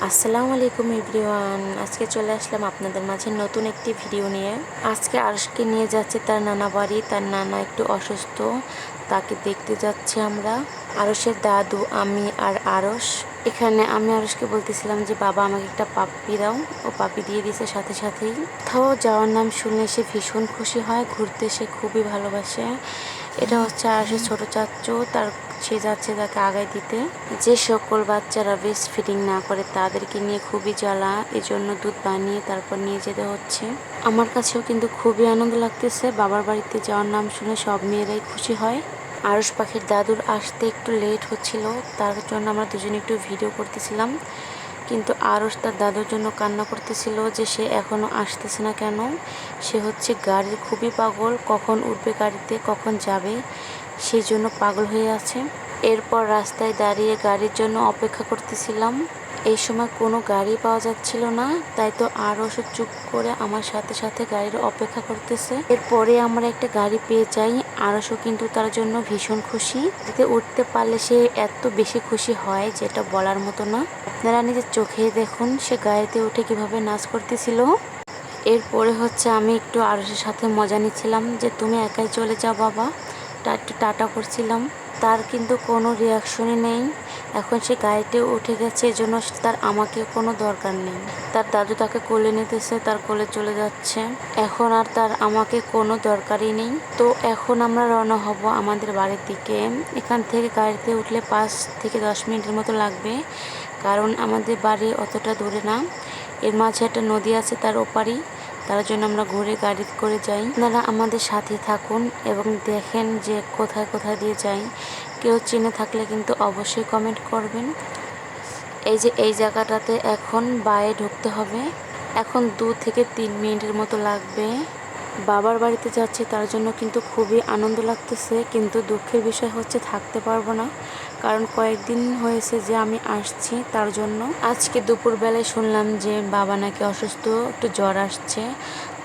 আসসালামু আলাইকুম এভরিওয়ান। আজকে চলে আসলাম আপনাদের মাঝে নতুন একটি ভিডিও নিয়ে। আজকে আরশকে নিয়ে যাচ্ছে তার নানা বাড়ি। তার নানা একটু অসুস্থ, তাকে দেখতে যাচ্ছি আমরা। আরশের দাদু, আমি আর আরশ। এখানে আমি আরশকে বলতেছিলাম যে বাবা আমাকে একটা পাপ্পি দাও। ও পাপ্পি দিয়ে দিয়েছে সাথে সাথেই। কোথাও যাওয়ার নাম শুনলে সে ভীষণ খুশি হয়, ঘুরতে সে খুবই ভালোবাসে। এটা হচ্ছে আরশের ছোট চাচ্চু, সে যাচ্ছে তাকে আগায় দিতে। যে সকল বাচ্চারা ব্রেস্ট ফিডিং না করে তাদেরকে নিয়ে খুবই জ্বালা, এজন্য দুধ বানিয়ে তারপর নিয়ে যেতে হচ্ছে। আমার কাছেও কিন্তু খুবই আনন্দ লাগতেছে। বাবার বাড়িতে যাওয়ার নাম শুনে সব মেয়েরাই খুশি হয়। আরশ পাখির দাদুর আসতে একটু লেট হচ্ছিল, তার জন্য আমরা দুজনে একটু ভিডিও করতেছিলাম। কিন্তু আরশ তার দাদুর জন্য কান্না করতেছিল যে সে এখনও আসতেছে না কেন। সে হচ্ছে গাড়ির খুবই পাগল, কখন উঠবে গাড়িতে, কখন যাবে, সেই জন্য পাগল হয়ে আছে। এরপর রাস্তায় দাঁড়িয়ে গাড়ির জন্য অপেক্ষা করতেছিলাম। এই সময় কোনো গাড়ি পাওয়া যাচ্ছিল না, তাই তো আরশও চুপ করে আমার সাথে সাথে গাড়ির অপেক্ষা করতেছে। এরপরে আমরা একটা গাড়ি পেয়ে যাই। আরশও কিন্তু তার জন্য ভীষণ খুশি। এতে উঠতে পারলে সে এত বেশি খুশি হয় যেটা বলার মতো না। আপনারা নিজের চোখেই দেখুন সে গাড়িতে উঠে কিভাবে নাচ করতেছিল। এরপরে হচ্ছে আমি একটু আরশের সাথে মজা নিচ্ছিলাম যে তুমি একাই চলে যাও বাবা, একটু টাটা করছিলাম। তার কিন্তু কোনো রিয়াকশনই নেই। এখন সে গাড়িতে উঠে গেছে, এজন্য তার আমাকে কোনো দরকার নেই। তার দাদু তাকে কোলে নিতেছে, তার কোলে চলে যাচ্ছে। এখন আর তার আমাকে কোনো দরকারই নেই। তো এখন আমরা রওনা হব আমাদের বাড়ির দিকে। এখান থেকে গাড়িতে উঠলে 5 থেকে 10 মিনিটের মতো লাগবে, কারণ আমাদের বাড়ি অতটা দূরে না। এর মাঝে একটা নদী আছে, তার ওপারই। তার জন্য আমরা ঘুরে গাড়ি করে যাই। আপনারা আমাদের সাথে থাকুন এবং দেখেন যে কোথায় কোথায় দিয়ে যাই। কেউ চিনে থাকলে কিন্তু অবশ্যই কমেন্ট করবেন। এই যে এই জায়গাটাতে এখন বায়ে ঢুকতে হবে। এখন 2 থেকে 3 মিনিটের মতো লাগবে। বাবার বাড়িতে যাচ্ছি, তার জন্য কিন্তু খুবই আনন্দ লাগতেছে, কিন্তু দুঃখের বিষয় হচ্ছে থাকতে পারবো না, কারণ কয়েকদিন হয়েছে যে আমি আসছি। তার জন্য আজকে দুপুরবেলায় শুনলাম যে বাবা নাকি অসুস্থ, একটু জ্বর আসছে।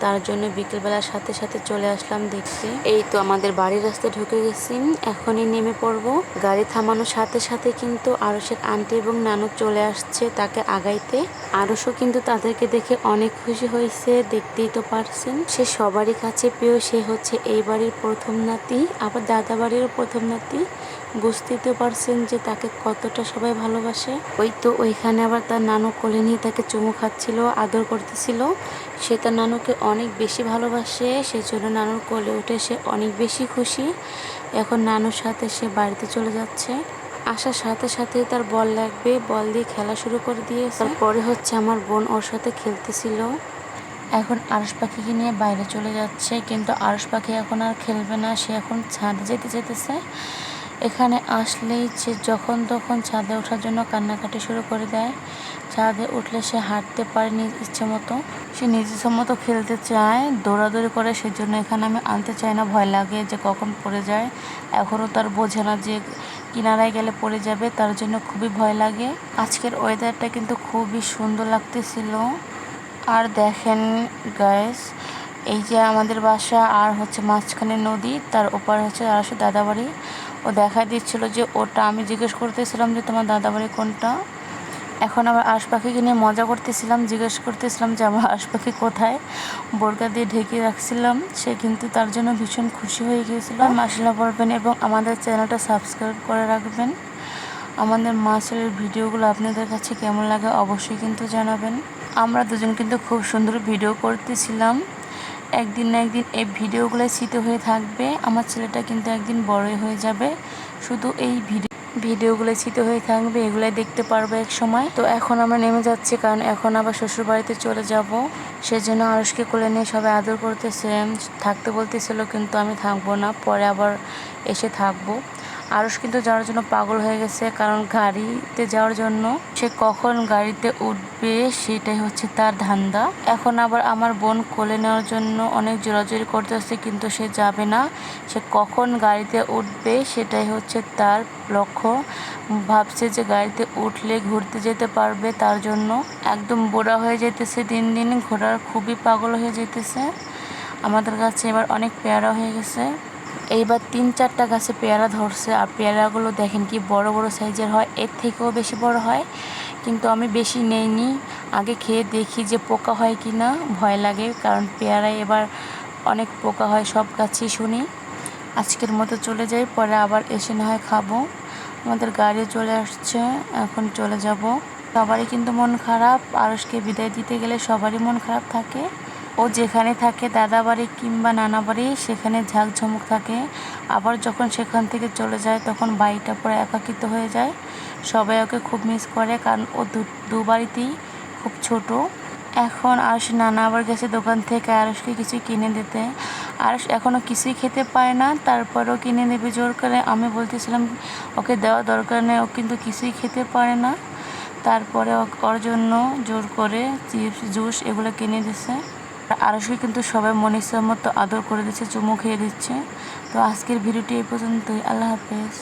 তার জন্য বিকেলবেলার সাথে সাথে চলে আসলাম দেখতে। এই তো আমাদের বাড়ির রাস্তায় ঢুকে গেছি, এখনই নেমে পড়বো। গাড়ি থামানোর সাথে সাথে কিন্তু আরশের আন্টি এবং নানু চলে আসছে তাকে আগাইতে। আরশও কিন্তু তাদেরকে দেখে অনেক খুশি হয়েছে, দেখতেই তো পারছেন। সে সবারই কাছে প্রিয়, সে হচ্ছে এই বাড়ির প্রথম নাতি, আবার দাদা বাড়িরও প্রথম নাতি। বুঝতেই তো পারছেন যে তাকে কতটা সবাই ভালোবাসে। ওই তো ওইখানে আবার তার নানু কোলে নিয়ে তাকে চুমু খাচ্ছিল, আদর করতেছিল। সে তার নানুকে অনেক বেশি ভালোবাসে, সেজন্য নানুর কোলে উঠে সে অনেক বেশি খুশি। এখন নানুর সাথে সে বাড়িতে চলে যাচ্ছে। আসার সাথে সাথেই তার বল লাগবে, বল দিয়ে খেলা শুরু করে দিয়েছে। তারপরে হচ্ছে আমার বোন ওর সাথে খেলতেছিল। এখন আরশ পাখিকে নিয়ে বাইরে চলে যাচ্ছে, কিন্তু আরশ পাখি এখন আর খেলবে না, সে এখন ছাদে যেতেছে। এখানে আসলেই সে যখন তখন ছাদে ওঠার জন্য কান্নাকাটি শুরু করে দেয়। ছাদে উঠলে সে হাঁটতে পারে নিজ ইচ্ছে মতো, সে নিজ ইচ্ছে মতো খেলতে চায়, দৌড়াদৌড়ি করে। সেজন্য এখানে আমি আনতে চাই না, ভয় লাগে যে কখন পড়ে যায়। এখনও তার বোঝে না যে কিনারায় গেলে পড়ে যাবে, তার জন্য খুবই ভয় লাগে। আজকের ওয়েদারটা কিন্তু খুবই সুন্দর লাগতেছিল। আর দেখেন গাইস, এই যে আমাদের বাসা আর হচ্ছে মাঝখানে নদী, তার ওপার হচ্ছে আরশের দাদাবাড়ি। ও দেখা দিচ্ছিল যে ওটা, আমি জিজ্ঞেস করতেছিলাম যে তোমার দাদাবাড়ি কোনটা। এখন আবার আরশ পাখিকে নিয়ে মজা করতেছিলাম, জিজ্ঞেস করতেছিলাম যে আমার আরশ পাখি কোথায়। বোরকা দিয়ে ঢেকে রাখছিলাম, সে কিন্তু তার জন্য ভীষণ খুশি হয়ে গিয়েছিল। মাশাআল্লাহ বলবেন এবং আমাদের চ্যানেলটা সাবস্ক্রাইব করে রাখবেন। আমাদের মা ছেলের ভিডিওগুলো আপনাদের কাছে কেমন লাগে অবশ্যই কিন্তু জানাবেন। আমরা দুজন কিন্তু খুব সুন্দর ভিডিও করতেছিলাম। একদিন না একদিন এই ভিডিওগুলো স্মৃতি হয়ে থাকবে। আমার ছেলেটা কিন্তু একদিন বড়ই হয়ে যাবে, শুধু এই ভিডিওগুলো স্মৃতি হয়ে থাকবে, এগুলাই দেখতে পারবো এক সময়। তো এখন আমরা নেমে যাচ্ছি, কারণ এখন আবার শ্বশুর বাড়িতে চলে যাব। সেজন্য আরশকে কোলে নিয়ে সবাই আদর করতেছে, থাকতে বলতেছিল, কিন্তু আমি থাকবো না, পরে আবার এসে থাকবো। আরশ কিন্তু যাওয়ার জন্য পাগল হয়ে গেছে, কারণ গাড়িতে যাওয়ার জন্য সে কখন গাড়িতে উঠবে সেটাই হচ্ছে তার ধান্দা। এখন আবার আমার বোন কোলে নেওয়ার জন্য অনেক জোরাজোরি করতেছে, কিন্তু সে যাবে না। সে কখন গাড়িতে উঠবে সেটাই হচ্ছে তার লক্ষ্য। ভাবছে যে গাড়িতে উঠলে ঘুরতে যেতে পারবে, তার জন্য একদম বুড়া হয়ে যেতেছে দিন দিন, ঘোড়ার খুবই পাগল হয়ে যেতেছে। আমাদের কাছে এবার অনেক পেয়ারা হয়ে গেছে। এইবার 3-4টা গাছে পেয়ারা ধরছে, আর পেয়ারাগুলো দেখেন কি বড় বড় সাইজের হয়, এর থেকেও বেশি বড় হয়। কিন্তু আমি বেশি নেইনি, আগে খেয়ে দেখি যে পোকা হয় কি না। ভয় লাগে, কারণ পেয়ারায় এবার অনেক পোকা হয় সব গাছেই শুনি। আজকের মতো চলে যাই, পরে আবার এসে না হয় খাবো। আমাদের গাড়ি চলে আসছে, এখন চলে যাব। সবারই কিন্তু মন খারাপ, আরশকে বিদায় দিতে গেলে সবারই মন খারাপ থাকে। ও যেখানে থাকে দাদা বাড়ি কিংবা নানা বাড়ি, সেখানে ঝাঁকঝমক থাকে। আবার যখন সেখান থেকে চলে যায় তখন বাড়িটা পুরো একাকিত্ব হয়ে যায়। সবাই ওকে খুব মিস করে, কারণ ও দু বাড়িতেই খুব ছোট। এখন আরশ নানা আবার গেছে দোকান থেকে আরশকে কিছু কিনে দিতে। আরশ এখনও কিছুই খেতে পারে না, তারপরেও কিনে দেবে জোর করে। আমি বলতেছিলাম ওকে দেওয়া দরকার নেই, ও কিন্তু কিছুই খেতে পারে না। তারপরে ওর জন্য জোর করে চিপস জুস এগুলো কিনে দিচ্ছে। আরশকে কিন্তু সবাই মন ইচ্ছা মতো আদর করে দিচ্ছে, চুমু খেয়ে দিচ্ছে। তো আজকের ভিডিওটি এই পর্যন্তই। আল্লাহ হাফেজ।